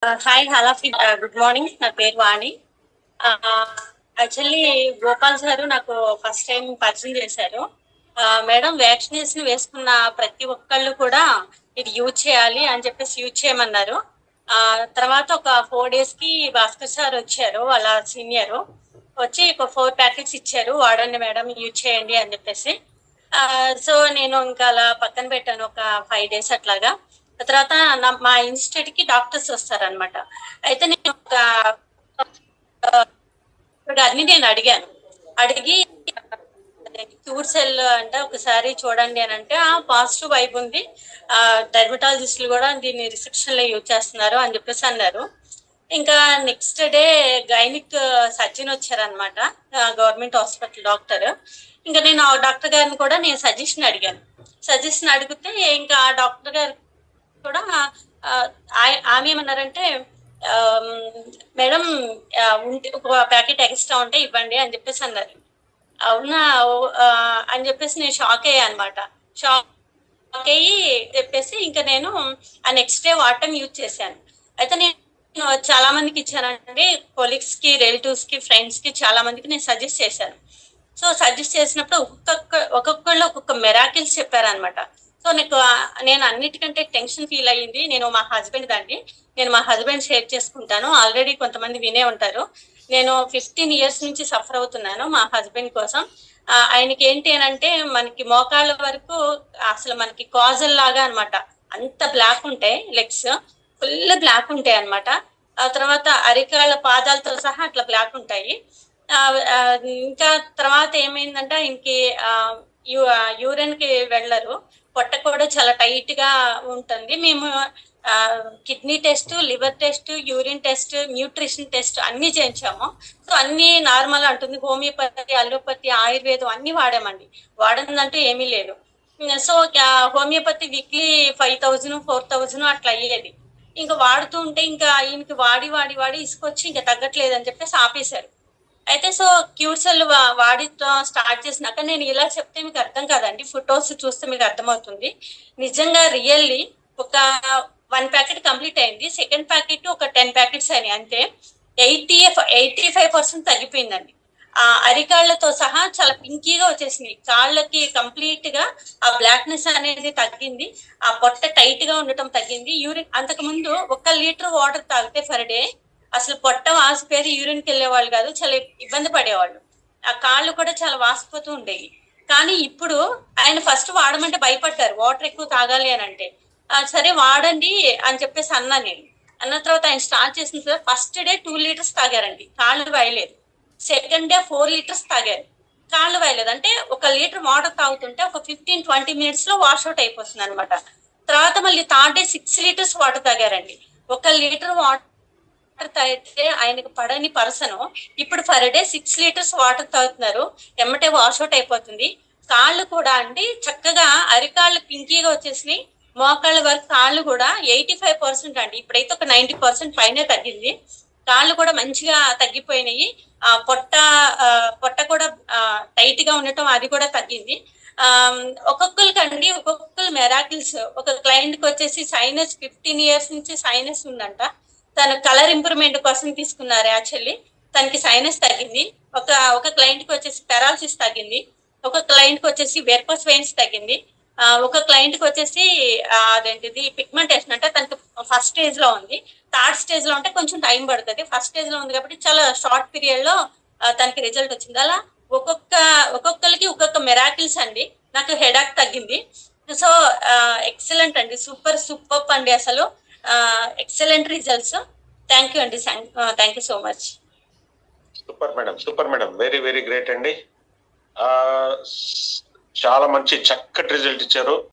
Hi hello good morning. నా పేరు వాణి. Actually Gopal sir నాకు ఫస్ట్ టైం పరిచయం చేశారు. మేడం, వ్యాక్సినేషన్ వేసుకున్న ప్రతి ఒక్కళ్ళు కూడా ఇది యూజ్ చేయాలి అని చెప్పేసి యూజ్ చేయమన్నారు. తర్వాత ఒక 4 days కి భాస్కర్ సార్ వచ్చారు, వాళ్ళ సీనియర్ వచ్చి ఒక 4 ప్యాకెట్స్ ఇచ్చారు. వాడండి మేడం, యూజ్ చేయండి అని చెప్పేసి. సో నేను ఇంకా అలా పక్కన పెట్టాను ఒక 5 days అట్లాగా. తర్వాత మా ఇన్స్టిట్యూట్ కి డాక్టర్స్ వస్తారనమాట. అయితే నేను గారిని నేను అడిగాను. అడిగి క్యూర్ సెల్ అంటే ఒకసారి చూడండి అని అంటే పాజిటివ్ వైబ్ ఉంది, డెర్మటాలజిస్టులు కూడా దీన్ని రిసెప్షన్ లో యూజ్ చేస్తున్నారు అని చెప్పేసి అన్నారు. ఇంకా నెక్స్ట్ డే గైనిక్ సర్జన్ వచ్చారనమాట, గవర్నమెంట్ హాస్పిటల్ డాక్టర్. ఇంకా నేను ఆ డాక్టర్ గారిని కూడా నేను సజెషన్ అడిగాను. సజెషన్ అడిగితే ఇంకా ఆ డాక్టర్ గారు కూడా ఆమె ఏమన్నారంటే, మేడం ఉంటే ఒక ప్యాకెట్ ఎక్స్ట్రా ఉంటే ఇవ్వండి అని చెప్పేసి అన్నారు. అవునా అని చెప్పేసి నేను షాక్ అయ్యా అనమాట. షాక్ అయ్యి చెప్పేసి ఇంకా నేను ఆ నెక్స్ట్ డే వాటర్ యూజ్ చేశాను. అయితే నేను చాలా మందికి ఇచ్చానండి, కొలీగ్స్ కి, రిలేటివ్స్ కి, ఫ్రెండ్స్ కి, చాలా మందికి నేను సజెస్ట్ చేశాను. సో సజెస్ట్ చేసినప్పుడు ఒక్కొక్కళ్ళు ఒక్కొక్క మెరాకిల్స్ చెప్పారనమాట. సో నేను అన్నిటికంటే టెన్షన్ ఫీల్ అయ్యింది నేను మా హస్బెండ్ దాన్ని. నేను మా హస్బెండ్ షేర్ చేసుకుంటాను, ఆల్రెడీ కొంతమంది వినే ఉంటారు. నేను 15 years నుంచి సఫర్ అవుతున్నాను మా హస్బెండ్ కోసం. ఆయనకి ఏంటి అని అంటే, మనకి మోకాళ్ళ వరకు అసలు మనకి కాజల్ లాగా అనమాట, అంత బ్లాక్ ఉంటాయి లెగ్స్, ఫుల్ బ్లాక్ ఉంటాయి అనమాట. ఆ తర్వాత అరికాళ్ళ పాదాలతో సహా అట్లా బ్లాక్ ఉంటాయి. ఇంకా తర్వాత ఏమైందంటే ఆయనకి యూరిన్ కి వెళ్ళరు, పొట్ట కూడా చాలా టైట్ గా ఉంటుంది. మేము kidney test, liver test, urine test, nutrition test అన్ని చేయించాము. సో అన్ని నార్మల్ అంటుంది. హోమియోపతి, అలోపతి, ఆయుర్వేదం అన్ని వాడామండి, వాడదంటూ ఏమీ లేదు. సో హోమియోపతి వీక్లీ 5,000 4,000 అట్లా అయ్యేది. ఇంకా వాడుతూ ఉంటే ఇంకా ఈయనకి వాడి వాడి వాడి ఇసుకొచ్చి ఇంకా తగ్గట్లేదు అని చెప్పేసి ఆపేశారు. అయితే సో క్యూర్ సెల్ వాడి స్టార్ట్ చేసినాక నేను ఇలా చెప్తే మీకు అర్థం కాదండి, ఫొటోస్ చూస్తే మీకు అర్థమవుతుంది. నిజంగా రియల్లీ ఒక 1 ప్యాకెట్ కంప్లీట్ అయింది, సెకండ్ ప్యాకెట్ ఒక 10 ప్యాకెట్స్ అయినాయి అంతే. 85% తగ్గిపోయిందండి. అరికాళ్లతో సహా చాలా పింకీగా వచ్చేసింది, కాళ్ళకి కంప్లీట్ గా ఆ బ్లాక్నెస్ అనేది తగ్గింది, ఆ పొట్ట టైట్ గా ఉండటం తగ్గింది. యూరిన్ అంతకు ముందు 1 లీటర్ వాటర్ తాగితే పర్ డే అసలు పొట్ట వాసిపోయేది, యూరిన్కి వెళ్ళేవాళ్ళు కాదు, చాలా ఇబ్బంది పడేవాళ్ళు, ఆ కాళ్ళు కూడా చాలా వాసిపోతూ ఉండేవి. కానీ ఇప్పుడు ఆయన ఫస్ట్ వాడమంటే భయపడ్డారు, వాటర్ ఎక్కువ తాగాలి అని అంటే. సరే వాడండి అని చెప్పేసి అన్నా నేను. అన్న తర్వాత ఆయన స్టార్ట్ చేసిన తర్వాత ఫస్ట్ డే 2 liters తాగారండి, కాళ్ళు వాయలేదు. సెకండ్ డే 4 liters తాగారు, కాళ్ళు వాయలేదు. అంటే 1 లీటర్ వాటర్ తాగుతుంటే ఒక 15-20 minutes లో వాష్అవుట్ అయిపోతుంది అనమాట. తర్వాత మళ్ళీ థర్డ్ డే 6 liters వాటర్ తాగారండి. 1 లీటర్ వాటర్ తాగితే ఆయనకు పడని పర్సన్ ఇప్పుడు పర్ డే 6 liters వాటర్ తాగుతున్నారు, ఎమ్మటే వాష్అవుట్ అయిపోతుంది. కాళ్ళు కూడా అండి చక్కగా అరికాళ్ళు పింకీగా వచ్చేసి మోకాళ్ళ వరకు కాళ్ళు కూడా 85% అండి, ఇప్పుడైతే ఒక 90% పైనే తగ్గింది. కాళ్ళు కూడా మంచిగా తగ్గిపోయినాయి. పొట్ట కూడా టైట్ గా ఉండటం అది కూడా తగ్గింది. ఒక్కొక్కరికండి ఒక్కొక్కరు మెరాకిల్స్. ఒక క్లయింట్ కి వచ్చేసి సైనస్ 15 years నుంచి సైనస్ ఉందంట, తన కలర్ ఇంప్రూవ్మెంట్ కోసం తీసుకున్నారు. యాక్చువల్లీ తనకి సైనస్ తగ్గింది. ఒక క్లయింట్ కి వచ్చేసి పెరాలసిస్ తగ్గింది, ఒక క్లయింట్ కి వచ్చేసి వెర్కోస్ వెయిన్స్ తగ్గింది, ఒక క్లయింట్ కి వచ్చేసి అదేంటిది పిగ్మెంటేషన్ అంటే తనకి ఫస్ట్ స్టేజ్ లో ఉంది, థర్డ్ స్టేజ్ లో ఉంటే కొంచెం టైం పడుతుంది, ఫస్ట్ స్టేజ్ లో ఉంది కాబట్టి చాలా షార్ట్ పీరియడ్ లో తనకి రిజల్ట్ వచ్చింది. అలా ఒక్కొక్కరికి ఒక్కొక్క మెరాకిల్స్ అండి. నాకు హెడాక్ తగ్గింది. సో ఎక్సలెంట్ అండి, సూపర్ అండి, అసలు ఎక్సలెంట్ రిజల్ట్స్. థ్యాంక్ యూ అండి, thank you so much. Super madam, very very great అండి. చాలా మంచి చక్కటి రిజల్ట్ ఇచ్చారు.